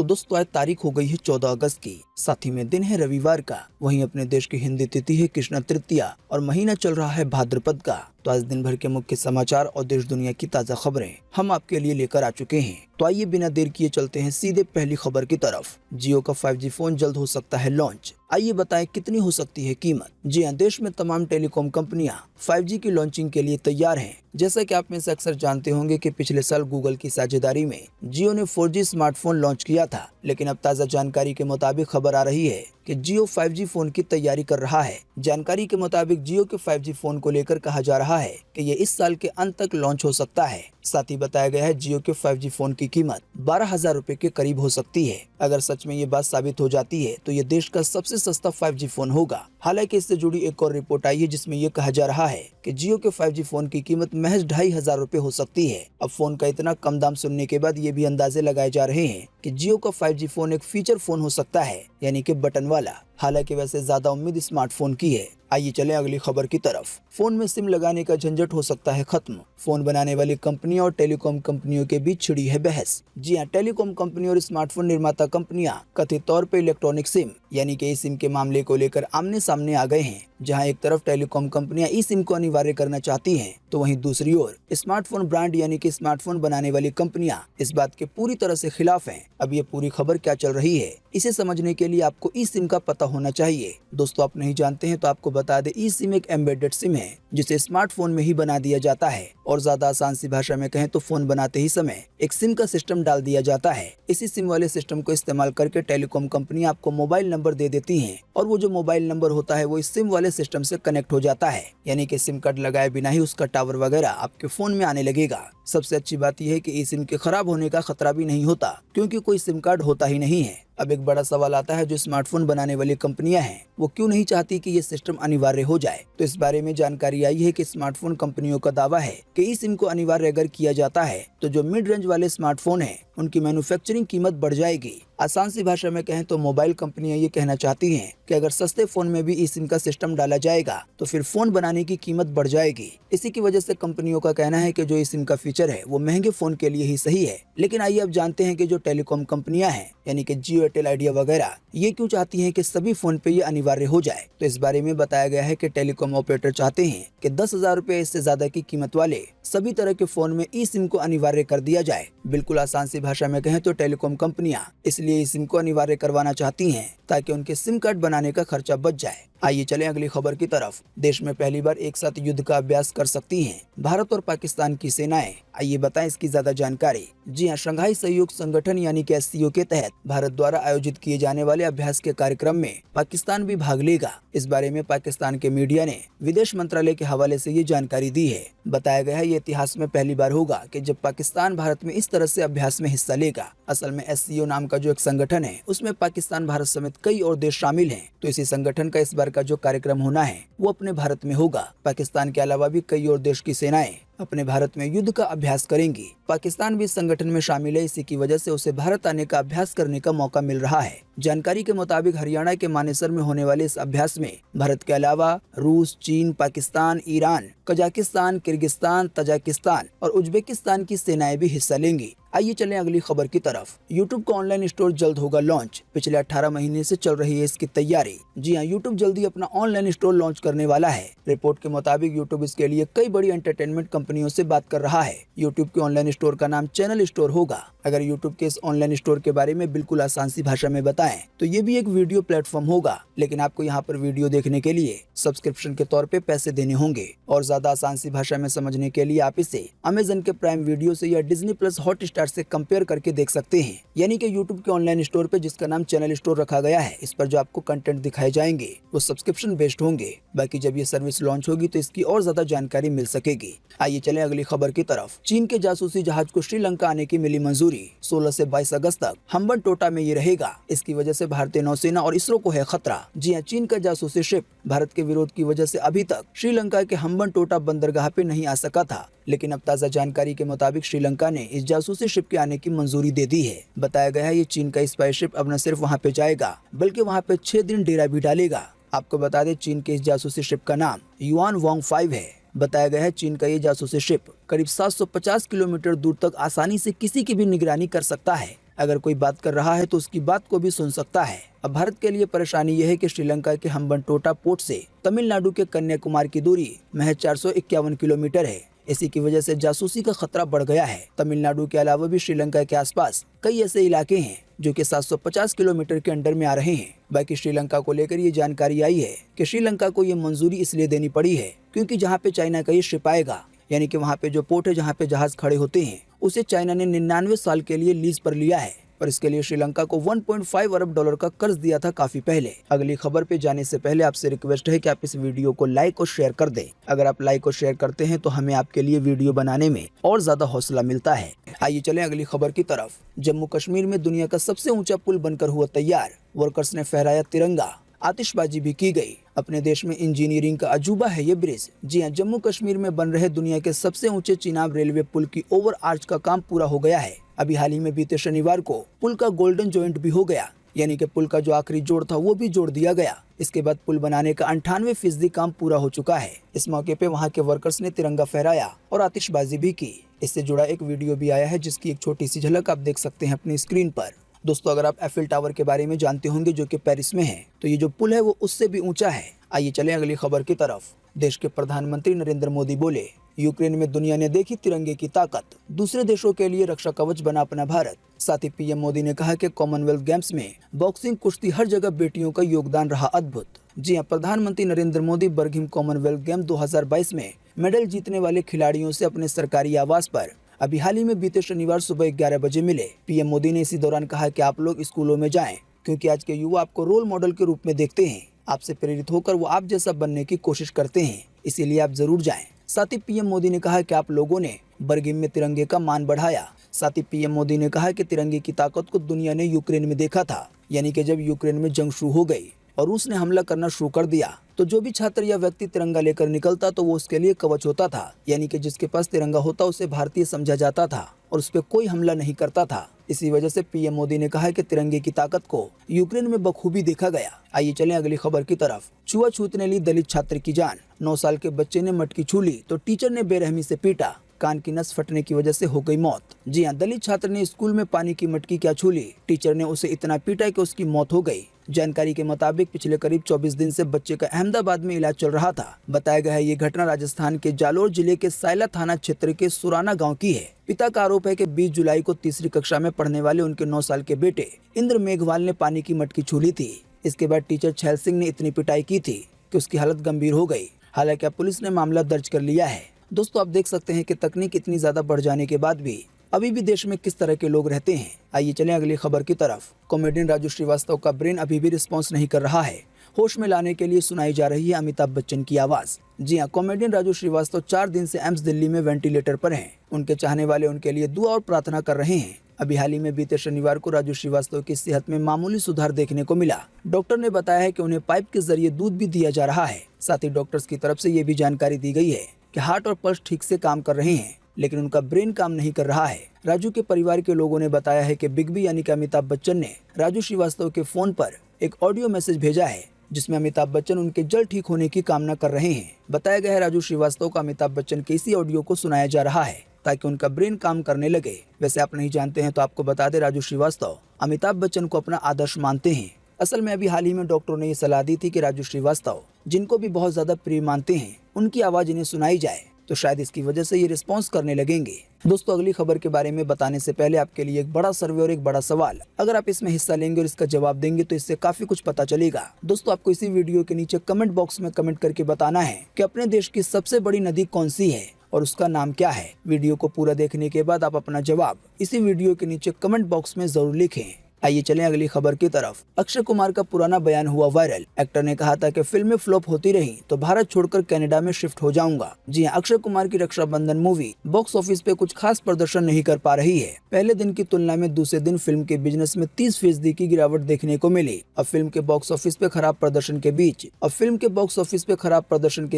तो दोस्तों आज तारीख हो गई है 14 अगस्त की, साथ ही में दिन है रविवार का। वहीं अपने देश की हिंदी तिथि है कृष्ण तृतीया और महीना चल रहा है भाद्रपद का। तो आज दिन भर के मुख्य समाचार और देश दुनिया की ताज़ा खबरें हम आपके लिए लेकर आ चुके हैं। तो आइए बिना देर किए चलते हैं सीधे पहली खबर की तरफ। जियो का 5G फोन जल्द हो सकता है लॉन्च। आइए बताएं कितनी हो सकती है कीमत। जी हां, देश में तमाम टेलीकॉम कंपनियां 5G की लॉन्चिंग के लिए तैयार हैं। जैसा कि आप में से अक्सर जानते होंगे कि पिछले साल गूगल की साझेदारी में जियो ने 4G स्मार्टफोन लॉन्च किया था, लेकिन अब ताज़ा जानकारी के मुताबिक खबर आ रही है कि जियो 5G फोन की तैयारी कर रहा है। जानकारी के मुताबिक जियो के 5G फोन को लेकर कहा जा रहा है कि ये इस साल के अंत तक लॉन्च हो सकता है। साथ ही बताया गया है जियो के 5G फोन की कीमत 12,000 रुपए के करीब हो सकती है। अगर सच में ये बात साबित हो जाती है तो ये देश का सबसे सस्ता 5G फोन होगा। हालांकि इससे जुड़ी एक और रिपोर्ट आई है जिसमें ये कहा जा रहा है कि जियो के 5G फोन की कीमत महज 2,500 रुपए हो सकती है। अब फोन का इतना कम दाम सुनने के बाद ये भी अंदाजे लगाए जा रहे हैं कि जियो का 5G फोन एक फीचर फोन हो सकता है, यानी कि बटन वाला। हालांकि वैसे ज्यादा उम्मीद स्मार्टफोन की है। आइए चलें अगली खबर की तरफ। फोन में सिम लगाने का झंझट हो सकता है खत्म। फोन बनाने वाली कंपनियों और टेलीकॉम कंपनियों के बीच छिड़ी है बहस। जी हां, टेलीकॉम कंपनी और स्मार्टफोन निर्माता कंपनियां कथित तौर पर इलेक्ट्रॉनिक सिम यानी कि सिम के मामले को लेकर आमने सामने आ गए हैं। जहां एक तरफ टेलीकॉम कंपनियां ई सिम को अनिवार्य करना चाहती हैं, तो वहीं दूसरी ओर स्मार्टफोन ब्रांड यानी कि स्मार्टफोन बनाने वाली कंपनियां इस बात के पूरी तरह से खिलाफ हैं। अब ये पूरी खबर क्या चल रही है, इसे समझने के लिए आपको ई सिम का पता होना चाहिए। दोस्तों, आप नहीं जानते हैं तो आपको बता दें, ई सिम एक एम्बेडेड सिम है जिसे स्मार्टफोन में ही बना दिया जाता है। और ज्यादा आसान सी भाषा में कहें तो फोन बनाते ही समय एक सिम का सिस्टम डाल दिया जाता है। इसी सिम वाले सिस्टम को इस्तेमाल करके टेलीकॉम कंपनी आपको मोबाइल नंबर दे देती हैं और वो जो मोबाइल नंबर होता है वो इस सिम वाले सिस्टम से कनेक्ट हो जाता है, यानी कि सिम कार्ड लगाए बिना ही उसका टावर वगैरह आपके फोन में आने लगेगा। सबसे अच्छी बात यह है कि ई सिम के खराब होने का खतरा भी नहीं होता, क्योंकि कोई सिम कार्ड होता ही नहीं है। अब एक बड़ा सवाल आता है, जो स्मार्टफोन बनाने वाली कंपनियां हैं वो क्यों नहीं चाहती कि ये सिस्टम अनिवार्य हो जाए। तो इस बारे में जानकारी आई है कि स्मार्टफोन कंपनियों का दावा है कि ई सिम को अनिवार्य अगर किया जाता है तो जो मिड रेंज वाले स्मार्टफोन हैं उनकी मैन्युफैक्चरिंग कीमत बढ़ जाएगी। आसान सी भाषा में कहें तो मोबाइल कंपनियां ये कहना चाहती हैं कि अगर सस्ते फोन में भी ई सिम का सिस्टम डाला जाएगा तो फिर फोन बनाने की कीमत बढ़ जाएगी। इसी की वजह से कंपनियों का कहना है कि जो ई सिम का फीचर है वो महंगे फोन के लिए ही सही है। लेकिन आइए अब जानते हैं कि जो टेलीकॉम कंपनियां हैं यानी कि जियो, एयरटेल, आइडिया वगैरह ये क्यों चाहती हैं कि सभी फोन पे ये अनिवार्य हो जाए। तो इस बारे में बताया गया है कि टेलीकॉम ऑपरेटर चाहते हैं कि 10,000 रुपए इससे ज्यादा की कीमत वाले सभी तरह के फोन में ई सिम को अनिवार्य कर दिया जाए। बिल्कुल आसान सी भाषा में कहें तो टेलीकॉम कंपनियां इसलिए ई सिम को अनिवार्य करवाना चाहती हैं ताकि उनके सिम कार्ड बनाने का खर्चा बच जाए। आइए चलें अगली खबर की तरफ। देश में पहली बार एक साथ युद्ध का अभ्यास कर सकती हैं भारत और पाकिस्तान की सेनाएं। आइए बताएं इसकी ज्यादा जानकारी। जी हां, शंघाई सहयोग संगठन यानी कि SCO के तहत भारत द्वारा आयोजित किए जाने वाले अभ्यास के कार्यक्रम में पाकिस्तान भी भाग लेगा। इस बारे में पाकिस्तान के मीडिया ने विदेश मंत्रालय के हवाले से ये जानकारी दी है। बताया गया है ये इतिहास में पहली बार होगा कि जब पाकिस्तान भारत में इस तरह से अभ्यास में हिस्सा लेगा। असल में SCO नाम का जो एक संगठन है उसमें पाकिस्तान, भारत समेत कई और देश शामिल हैं। तो इसी संगठन का इस बार का जो कार्यक्रम होना है वो अपने भारत में होगा। पाकिस्तान के अलावा भी कई और देश की सेनाएं अपने भारत में युद्ध का अभ्यास करेंगी। पाकिस्तान भी इस संगठन में शामिल है, इसी की वजह से उसे भारत आने का अभ्यास करने का मौका मिल रहा है। जानकारी के मुताबिक हरियाणा के मानेसर में होने वाले इस अभ्यास में भारत के अलावा रूस, चीन, Pakistan, Iran, Kazakhstan, Kyrgyzstan, Tajikistan और उज्बेकिस्तान की सेनाएं भी हिस्सा लेंगी। आइए चलें अगली खबर की तरफ। YouTube का ऑनलाइन स्टोर जल्द होगा लॉन्च। पिछले 18 महीने से चल रही है इसकी तैयारी। जी हां, YouTube जल्दी अपना ऑनलाइन स्टोर लॉन्च करने वाला है। रिपोर्ट के मुताबिक YouTube इसके लिए कई बड़ी एंटरटेनमेंट कंपनियों से बात कर रहा है। YouTube के ऑनलाइन स्टोर का नाम चैनल स्टोर होगा। अगर YouTube के इस ऑनलाइन स्टोर के बारे में बिल्कुल आसान सी भाषा में बताएं तो ये भी एक वीडियो प्लेटफॉर्म होगा, लेकिन आपको यहाँ पर वीडियो देखने के लिए सब्सक्रिप्शन के तौर पे पैसे देने होंगे। और ज्यादा आसान सी भाषा में समझने के लिए आप इसे अमेजन के प्राइम वीडियो से या डिज्नी प्लस हॉटस्टार से कंपेयर करके देख सकते हैं। यानी कि YouTube के ऑनलाइन स्टोर पे जिसका नाम चैनल स्टोर रखा गया है, इस पर जो आपको कंटेंट दिखाए जाएंगे वो सब्सक्रिप्शन बेस्ड होंगे। बाकी जब ये सर्विस लॉन्च होगी तो इसकी और ज्यादा जानकारी मिल सकेगी। आइए चलें अगली खबर की तरफ। चीन के जासूसी जहाज को श्रीलंका आने की मिली मंजूरी। 16 से 22 अगस्त तक हम्बनटोटा में ये रहेगा। इसकी वजह से भारतीय नौसेना और इसरो को है खतरा। जी हां, चीन का जासूसी शिप भारत के विरोध की वजह से अभी तक श्रीलंका के हम्बनटोटा बंदरगाह पे नहीं आ सका था, लेकिन अब ताज़ा जानकारी के मुताबिक श्रीलंका ने इस जासूसी शिप के आने की मंजूरी दे दी है। बताया गया है ये चीन का स्पाई शिप अब न सिर्फ वहां पे जाएगा बल्कि वहां पे 6 दिन डेरा भी डालेगा। आपको बता दें, चीन के इस जासूसी शिप का नाम युआन वांग 5 है। बताया गया है चीन का ये जासूसी शिप करीब 750 किलोमीटर दूर तक आसानी से किसी की भी निगरानी कर सकता है। अगर कोई बात कर रहा है तो उसकी बात को भी सुन सकता है। अब भारत के लिए परेशानी यह है कि श्रीलंका के हम्बनटोटा पोर्ट से तमिलनाडु के कन्याकुमारी की दूरी महज 451 किलोमीटर है। इसी की वजह से जासूसी का खतरा बढ़ गया है। तमिलनाडु के अलावा भी श्रीलंका के आसपास कई ऐसे इलाके हैं जो कि 750 किलोमीटर के अंडर में आ रहे हैं। बाकी श्रीलंका को लेकर ये जानकारी आई है कि श्रीलंका को ये मंजूरी इसलिए देनी पड़ी है क्योंकि जहाँ पे चाइना का ये शिप आएगा, यानी कि वहाँ पे जो पोर्ट है जहाँ पे जहाज खड़े होते हैं, उसे चाइना ने 99 साल के लिए लीज पर लिया है और इसके लिए श्रीलंका को 1.5 अरब डॉलर का कर्ज दिया था काफी पहले। अगली खबर पे जाने से पहले आपसे रिक्वेस्ट है कि आप इस वीडियो को लाइक और शेयर कर दें। अगर आप लाइक और शेयर करते हैं तो हमें आपके लिए वीडियो बनाने में और ज्यादा हौसला मिलता है। आइए चलें अगली खबर की तरफ। जम्मू कश्मीर में दुनिया का सबसे ऊंचा पुल बनकर हुआ तैयार। वर्कर्स ने फहराया तिरंगा, आतिशबाजी भी की गई। अपने देश में इंजीनियरिंग का अजूबा है ये ब्रिज। जी हाँ, जम्मू कश्मीर में बन रहे दुनिया के सबसे ऊंचे चिनाब रेलवे पुल की ओवर आर्च का काम पूरा हो गया है। अभी हाल ही में बीते शनिवार को पुल का गोल्डन जॉइंट भी हो गया, यानी कि पुल का जो आखिरी जोड़ था वो भी जोड़ दिया गया। इसके बाद पुल बनाने का 98% काम पूरा हो चुका है। इस मौके पे वहाँ के वर्कर्स ने तिरंगा फहराया और आतिशबाजी भी की। इससे जुड़ा एक वीडियो भी आया है जिसकी एक छोटी सी झलक आप देख सकते हैं अपनी स्क्रीन पर। दोस्तों, अगर आप एफिल टावर के बारे में जानते होंगे जो कि पेरिस में है, तो ये जो पुल है वो उससे भी ऊंचा है। आइए चलें अगली खबर की तरफ। देश के प्रधानमंत्री नरेंद्र मोदी बोले, यूक्रेन में दुनिया ने देखी तिरंगे की ताकत, दूसरे देशों के लिए रक्षा कवच बना अपना भारत। साथ ही पीएम मोदी ने कहा कि कॉमनवेल्थ गेम्स में बॉक्सिंग, कुश्ती, हर जगह बेटियों का योगदान रहा अद्भुत। जी हाँ, प्रधानमंत्री Narendra Modi Birmingham Commonwealth game 2022 में मेडल जीतने वाले खिलाड़ियों से अपने सरकारी आवास पर अभी हाल ही में बीते शनिवार सुबह 11 बजे मिले। पीएम मोदी ने इसी दौरान कहा कि आप लोग स्कूलों में जाएं, क्योंकि आज के युवा आपको रोल मॉडल के रूप में देखते हैं। आपसे प्रेरित होकर वो आप जैसा बनने की कोशिश करते हैं, इसीलिए आप जरूर जाएं। साथ ही पीएम मोदी ने कहा कि आप लोगों ने बर्मिंघम में तिरंगे का मान बढ़ाया। साथ ही पीएम मोदी ने कहा कि तिरंगे की ताकत को दुनिया ने यूक्रेन में देखा था, यानी कि जब यूक्रेन में जंग शुरू हो गई और रूस ने हमला करना शुरू कर दिया तो जो भी छात्र या व्यक्ति तिरंगा लेकर निकलता तो वो उसके लिए कवच होता था, यानी कि जिसके पास तिरंगा होता उसे भारतीय समझा जाता था और उस पर कोई हमला नहीं करता था। इसी वजह से पीएम मोदी ने कहा कि तिरंगे की ताकत को यूक्रेन में बखूबी देखा गया। आइए चलें अगली खबर की तरफ। छुआछूत ने ली दलित छात्र की जान। 9 साल के बच्चे ने मटकी छू ली तो टीचर ने बेरहमी से पीटा। कान की नस फटने की वजह से हो गई मौत। जी हाँ, दलित छात्र ने स्कूल में पानी की मटकी क्या छू ली, टीचर ने उसे इतना पीटा कि उसकी मौत हो गई। जानकारी के मुताबिक पिछले करीब 24 दिन से बच्चे का अहमदाबाद में इलाज चल रहा था। बताया गया है ये घटना राजस्थान के जालोर जिले के सायला थाना क्षेत्र के सुराना गांव की है। पिता का आरोप है कि 20 जुलाई को तीसरी कक्षा में पढ़ने वाले उनके 9 साल के बेटे इंद्र मेघवाल ने पानी की मटकी छू ली थी। इसके बाद टीचर छैल सिंह ने इतनी पिटाई की थी कि उसकी हालत गंभीर हो गई। हालांकि अब पुलिस ने मामला दर्ज कर लिया है। दोस्तों, आप देख सकते हैं कि तकनीक इतनी ज्यादा बढ़ जाने के बाद भी अभी भी देश में किस तरह के लोग रहते हैं। आइए चलें अगली खबर की तरफ। कॉमेडियन राजू श्रीवास्तव का ब्रेन अभी भी रिस्पॉन्स नहीं कर रहा है। होश में लाने के लिए सुनाई जा रही है अमिताभ बच्चन की आवाज। जी हाँ, कॉमेडियन राजू श्रीवास्तव 4 दिन से एम्स दिल्ली में वेंटिलेटर पर हैं। उनके चाहने वाले उनके लिए दुआ और प्रार्थना कर रहे हैं। अभी हाल ही में बीते शनिवार को राजू श्रीवास्तव की सेहत में मामूली सुधार देखने को मिला। डॉक्टर ने बताया है कि उन्हें पाइप के जरिए दूध भी दिया जा रहा है। साथ ही डॉक्टर्स की तरफ से ये भी जानकारी दी गई है कि हार्ट और पल्स ठीक से काम कर रहे हैं, लेकिन उनका ब्रेन काम नहीं कर रहा है। राजू के परिवार के लोगों ने बताया है कि बिग बी यानी कि अमिताभ बच्चन ने राजू श्रीवास्तव के फोन पर एक ऑडियो मैसेज भेजा है जिसमें अमिताभ बच्चन उनके जल्द ठीक होने की कामना कर रहे हैं। बताया गया है राजू श्रीवास्तव का अमिताभ बच्चन के इसी ऑडियो को सुनाया जा रहा है ताकि उनका ब्रेन काम करने लगे। वैसे आप नहीं जानते हैं तो आपको बता दें, राजू श्रीवास्तव अमिताभ बच्चन को अपना आदर्श मानते हैं। असल में अभी हाल ही में डॉक्टरों ने ये सलाह दी थी कि राजू श्रीवास्तव, जिनको भी बहुत ज्यादा प्रिय मानते हैं, उनकी आवाज इन्हें सुनाई जाए, तो शायद इसकी वजह से ये रिस्पॉन्स करने लगेंगे। दोस्तों, अगली खबर के बारे में बताने से पहले आपके लिए एक बड़ा सर्वे और एक बड़ा सवाल। अगर आप इसमें हिस्सा लेंगे और इसका जवाब देंगे तो इससे काफी कुछ पता चलेगा। दोस्तों, आपको इसी वीडियो के नीचे कमेंट बॉक्स में कमेंट करके बताना है कि अपने देश की सबसे बड़ी नदी कौन सी है और उसका नाम क्या है। वीडियो को पूरा देखने के बाद आप अपना जवाब इसी वीडियो के नीचे कमेंट बॉक्स में जरूर लिखें। आइए चलें अगली खबर की तरफ। अक्षय कुमार का पुराना बयान हुआ वायरल। एक्टर ने कहा था कि फिल्में फ्लॉप होती रही तो भारत छोड़कर कनाडा में शिफ्ट हो जाऊंगा। जी हां, अक्षय कुमार की रक्षाबंधन मूवी बॉक्स ऑफिस पे कुछ खास प्रदर्शन नहीं कर पा रही है। पहले दिन की तुलना में दूसरे दिन फिल्म के बिजनेस में 30% की गिरावट देखने को मिली। अब फिल्म के बॉक्स ऑफिस पे खराब प्रदर्शन के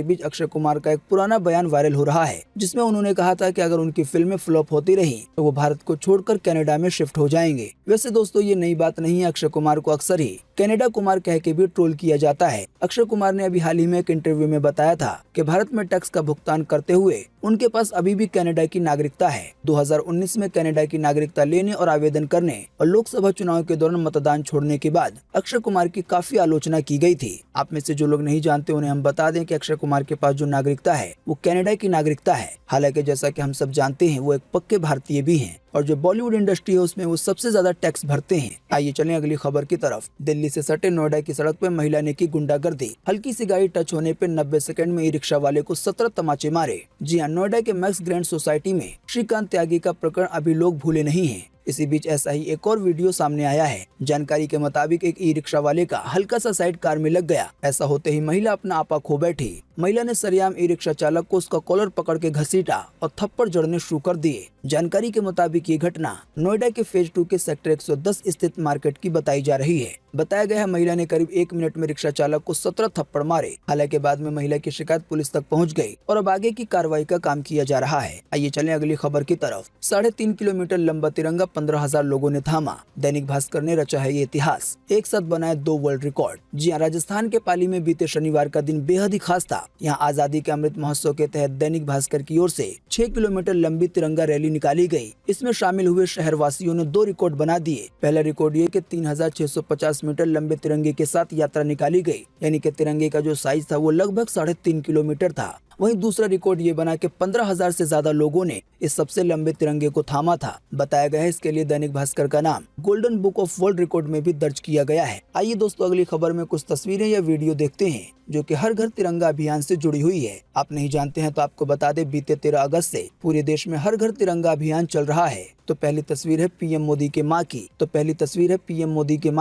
बीच अक्षय कुमार का एक पुराना बयान वायरल हो रहा है, जिसमें उन्होंने कहा था कि अगर उनकी फिल्में फ्लॉप होती रही तो वो भारत को छोड़कर कनाडा में शिफ्ट हो जाएंगे। वैसे दोस्तों, ये नई बात नहीं है। अक्षय कुमार को अक्सर ही कनाडा कुमार कह के भी ट्रोल किया जाता है। अक्षय कुमार ने अभी हाल ही में एक इंटरव्यू में बताया था कि भारत में टैक्स का भुगतान करते हुए उनके पास अभी भी कनाडा की नागरिकता है। 2019 में कनाडा की नागरिकता लेने और आवेदन करने और लोकसभा चुनाव के दौरान मतदान छोड़ने के बाद अक्षय कुमार की काफी आलोचना की गई थी। आप में से जो लोग नहीं जानते उन्हें हम बता दें कि अक्षय कुमार के पास जो नागरिकता है वो कनाडा की नागरिकता है। हालांकि जैसा कि हम सब जानते हैं वो एक पक्के भारतीय भी हैं और जो बॉलीवुड इंडस्ट्री है उसमें वो सबसे ज्यादा टैक्स भरते हैं। आइए चलें अगली खबर की तरफ। दिल्ली से सटे नोएडा की सड़क पर महिला ने की गुंडागर्दी। हल्की सी गाड़ी टच होने पर 90 सेकंड में ई रिक्शा वाले को 17 तमाचे मारे। जी हाँ, नोएडा के मैक्स ग्रैंड सोसाइटी में श्रीकांत त्यागी का प्रकरण अभी लोग भूले नहीं है। इसी बीच ऐसा ही एक और वीडियो सामने आया है। जानकारी के मुताबिक एक ई रिक्शा वाले का हल्का सा साइड कार में लग गया। ऐसा होते ही महिला अपना आपा खो बैठी। महिला ने सरेआम ई रिक्शा चालक को उसका कॉलर पकड़ के घसीटा और थप्पड़ जड़ने शुरू कर दिए। जानकारी के मुताबिक ये घटना नोएडा के फेज 2 के सेक्टर 110 स्थित मार्केट की बताई जा रही है। बताया गया है महिला ने करीब 1 मिनट में रिक्शा चालक को 17 थप्पड़ मारे। हालांकि बाद में महिला की शिकायत पुलिस तक पहुंच गई और अब आगे की कार्रवाई का काम किया जा रहा है। आइए चलें अगली खबर की तरफ। 3.5 किलोमीटर लंबा तिरंगा 15,000 लोगों ने थामा। दैनिक भास्कर ने रचा है ये इतिहास। एक साथ बनाए 2 वर्ल्ड रिकॉर्ड। जी हाँ, राजस्थान के पाली में बीते शनिवार का दिन बेहद ही खास था। यहाँ आजादी के अमृत महोत्सव के तहत दैनिक भास्कर की ओर से 6 किलोमीटर लंबी तिरंगा रैली निकाली गई। इसमें शामिल हुए शहर वासियों ने 2 रिकॉर्ड बना दिए। पहला रिकॉर्ड ये कि 3,650 मीटर लंबे तिरंगे के साथ यात्रा निकाली गई, यानी कि तिरंगे का जो साइज था वो लगभग 3.5 किलोमीटर था। वहीं दूसरा रिकॉर्ड ये बना कि 15,000 से ज्यादा लोगों ने इस सबसे लंबे तिरंगे को थामा था। बताया गया है इसके लिए दैनिक भास्कर का नाम golden book of world record में भी दर्ज किया गया है। आइए दोस्तों अगली खबर में कुछ तस्वीरें या वीडियो देखते हैं जो कि हर घर तिरंगा अभियान से जुड़ी हुई है। आप नहीं जानते हैं तो आपको बता दें, बीते 13 अगस्त से पूरे देश में हर घर तिरंगा अभियान चल रहा है। तो पहली तस्वीर है पीएम मोदी के माँ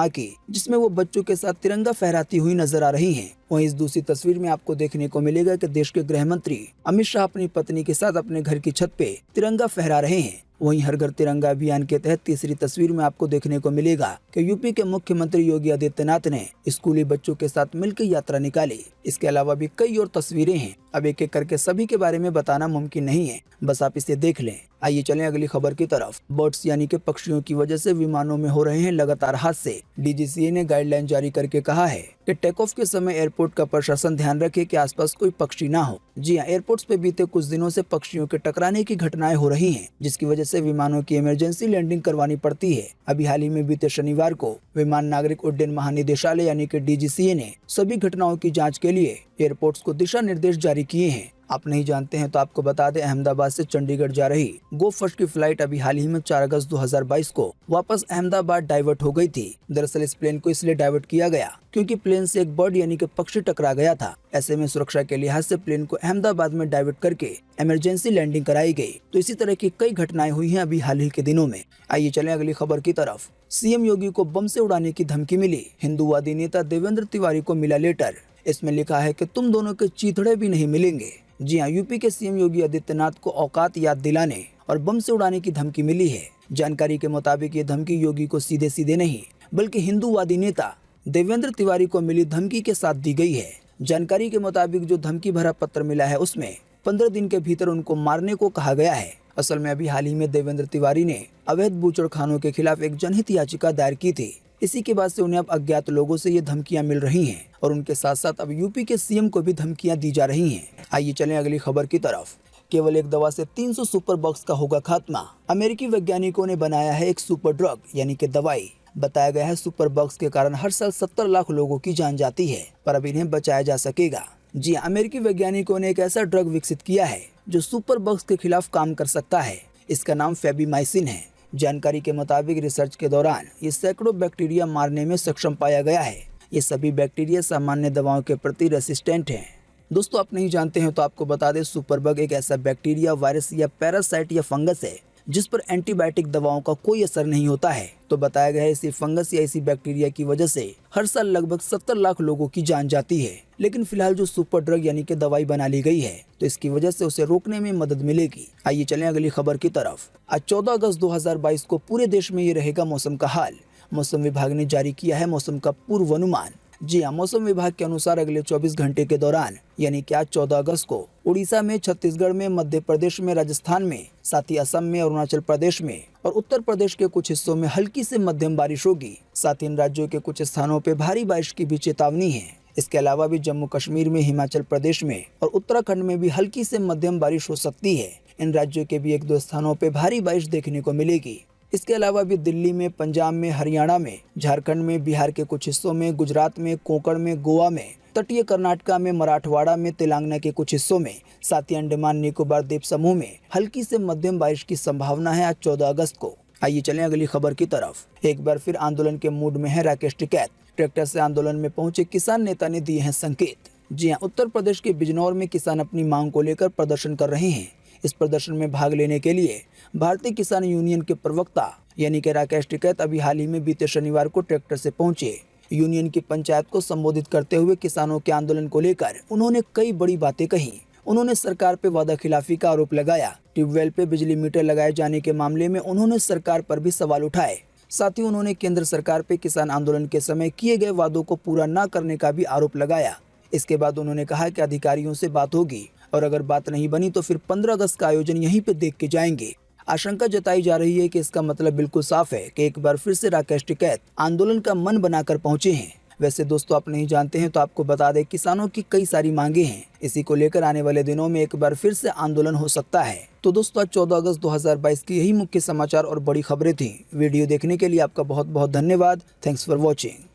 की, जिसमें वो बच्चों के साथ तिरंगा फहराती हुई नजर आ रही हैं। वहीं इस दूसरी तस्वीर में आपको देखने को मिलेगा कि देश के गृह मंत्री अमित शाह अपनी पत्नी के साथ अपने घर की छत पे तिरंगा फहरा रहे हैं। वहीं हर घर तिरंगा अभियान के तहत तीसरी तस्वीर में आपको देखने को मिलेगा कि यूपी के मुख्यमंत्री योगी आदित्यनाथ ने स्कूली बच्चों के साथ मिलकर यात्रा निकाली। इसके अलावा भी कई और तस्वीरें हैं। अब एक एक करके सभी के बारे में बताना मुमकिन नहीं है, बस आप इसे देख लें। आइए चलें अगली खबर की तरफ। बर्ड्स यानी कि पक्षियों की वजह से विमानों में हो रहे हैं लगातार हादसे। डीजीसीए ने गाइडलाइन जारी करके कहा है कि टेक ऑफ के समय एयरपोर्ट का प्रशासन ध्यान रखे कि आसपास कोई पक्षी ना हो। जी हाँ, एयरपोर्ट्स पे बीते कुछ दिनों से पक्षियों के टकराने की घटनाएं हो रही हैं, जिसकी वजह से विमानों की इमरजेंसी लैंडिंग करवानी पड़ती है। अभी हाल ही में बीते शनिवार को विमान नागरिक उड्डयन महानिदेशालय यानी कि डीजीसीए ने सभी घटनाओं की जाँच के लिए एयरपोर्ट्स को दिशा निर्देश जारी किए हैं। आप नहीं जानते हैं तो आपको बता दें, अहमदाबाद से चंडीगढ़ जा रही गो फर्स्ट की फ्लाइट अभी हाल ही में 4 अगस्त 2022 को वापस अहमदाबाद डाइवर्ट हो गई थी। दरअसल इस प्लेन को इसलिए डाइवर्ट किया गया क्योंकि प्लेन से एक बर्ड यानी कि पक्षी टकरा गया था। ऐसे में सुरक्षा के लिहाज से प्लेन को अहमदाबाद में डाइवर्ट करके इमरजेंसी लैंडिंग कराई गई। तो इसी तरह की कई घटनाएं हुई हैं अभी हाल ही के दिनों में। आइए चलें अगली खबर की तरफ। सीएम योगी को बम से उड़ाने की धमकी मिली। हिंदूवादी नेता देवेंद्र तिवारी को मिला लेटर। इसमें लिखा है कि तुम दोनों के चीथड़े भी नहीं मिलेंगे। जी हाँ, यूपी के सीएम योगी आदित्यनाथ को औकात याद दिलाने और बम से उड़ाने की धमकी मिली है। जानकारी के मुताबिक ये धमकी योगी को सीधे सीधे नहीं बल्कि हिंदूवादी नेता देवेंद्र तिवारी को मिली धमकी के साथ दी गई है। जानकारी के मुताबिक जो धमकी भरा पत्र मिला है उसमें 15 दिन के भीतर उनको मारने को कहा गया है। असल में अभी हाल ही में देवेंद्र तिवारी ने अवैध बूचड़खानों के खिलाफ एक जनहित याचिका दायर की थी। इसी के बाद से उन्हें अब अज्ञात लोगों से ये धमकियां मिल रही हैं और उनके साथ साथ अब यूपी के सीएम को भी धमकियां दी जा रही हैं। आइए चलें अगली खबर की तरफ। केवल एक दवा से 300 सुपर बग्स का होगा खात्मा। अमेरिकी वैज्ञानिकों ने बनाया है एक सुपर ड्रग यानी कि दवाई। बताया गया है सुपर बग्स के कारण हर साल 70 लाख लोगों की जान जाती है, पर अब इन्हें बचाया जा सकेगा। जी, अमेरिकी वैज्ञानिकों ने एक ऐसा ड्रग विकसित किया है जो सुपर बग्स के खिलाफ काम कर सकता है। इसका नाम फेबिमाइसिन है। जानकारी के मुताबिक रिसर्च के दौरान ये सैकड़ों बैक्टीरिया मारने में सक्षम पाया गया है। ये सभी बैक्टीरिया सामान्य दवाओं के प्रति रेसिस्टेंट हैं। दोस्तों, आप नहीं जानते हैं तो आपको बता दें, सुपरबग एक ऐसा बैक्टीरिया, वायरस या पैरासाइट या फंगस है जिस पर एंटीबायोटिक दवाओं का कोई असर नहीं होता है। तो बताया गया है इसी फंगस या इसी बैक्टीरिया की वजह से हर साल लगभग 70 लाख लोगों की जान जाती है। लेकिन फिलहाल जो सुपर ड्रग यानी कि दवाई बना ली गई है तो इसकी वजह से उसे रोकने में मदद मिलेगी। आइए चलें अगली खबर की तरफ। आज 14 अगस्त 2022 को पूरे देश में ये रहेगा मौसम का हाल। मौसम विभाग ने जारी किया है मौसम का पूर्वानुमान। जी हाँ, मौसम विभाग के अनुसार अगले 24 घंटे के दौरान यानी कि आज 14 अगस्त को उड़ीसा में, छत्तीसगढ़ में, मध्य प्रदेश में, राजस्थान में, साथ ही असम में, अरुणाचल प्रदेश में और उत्तर प्रदेश के कुछ हिस्सों में हल्की से मध्यम बारिश होगी। साथ ही इन राज्यों के कुछ स्थानों पर भारी बारिश की भी चेतावनी है। इसके अलावा भी जम्मू कश्मीर में, हिमाचल प्रदेश में और उत्तराखंड में भी हल्की से मध्यम बारिश हो सकती है। इन राज्यों के भी 1-2 स्थानों पर भारी बारिश देखने को मिलेगी। इसके अलावा भी दिल्ली में, पंजाब में, हरियाणा में, झारखंड में, बिहार के कुछ हिस्सों में, गुजरात में, कोंकण में, गोवा में, तटीय कर्नाटका में, मराठवाड़ा में, तेलंगाना के कुछ हिस्सों में, साथ ही अंडमान निकोबार द्वीप समूह में हल्की से मध्यम बारिश की संभावना है आज 14 अगस्त को। आइए चलें अगली खबर की तरफ। एक बार फिर आंदोलन के मूड में है राकेश टिकैत। ट्रैक्टर से आंदोलन में पहुंचे किसान नेता ने दिए हैं संकेत। जी हां, उत्तर प्रदेश के बिजनौर में किसान अपनी मांग को लेकर प्रदर्शन कर रहे हैं। इस प्रदर्शन में भाग लेने के लिए भारतीय किसान यूनियन के प्रवक्ता यानी कि राकेश टिकैत अभी हाल ही में बीते शनिवार को ट्रैक्टर से पहुंचे। यूनियन की पंचायत को संबोधित करते हुए किसानों के आंदोलन को लेकर उन्होंने कई बड़ी बातें कही। उन्होंने सरकार पे वादा खिलाफी का आरोप लगाया। ट्यूबवेल पे बिजली मीटर लगाए जाने के मामले में उन्होंने सरकार पर भी सवाल उठाए। साथ ही उन्होंने केंद्र सरकार पे किसान आंदोलन के समय किए गए वादों को पूरा न करने का भी आरोप लगाया। इसके बाद उन्होंने कहा कि अधिकारियों से बात होगी और अगर बात नहीं बनी तो फिर 15 अगस्त का आयोजन यहीं पे देख के जाएंगे। आशंका जताई जा रही है कि इसका मतलब बिल्कुल साफ है कि एक बार फिर से राकेश टिकैत आंदोलन का मन बनाकर पहुंचे हैं। वैसे दोस्तों, आप नहीं जानते हैं तो आपको बता दें, किसानों की कई सारी मांगे हैं। इसी को लेकर आने वाले दिनों में एक बार फिर से आंदोलन हो सकता है। तो दोस्तों, आज 14 अगस्त 2022 की यही मुख्य समाचार और बड़ी खबरें थी। वीडियो देखने के लिए आपका बहुत बहुत धन्यवाद। Thanks for watching.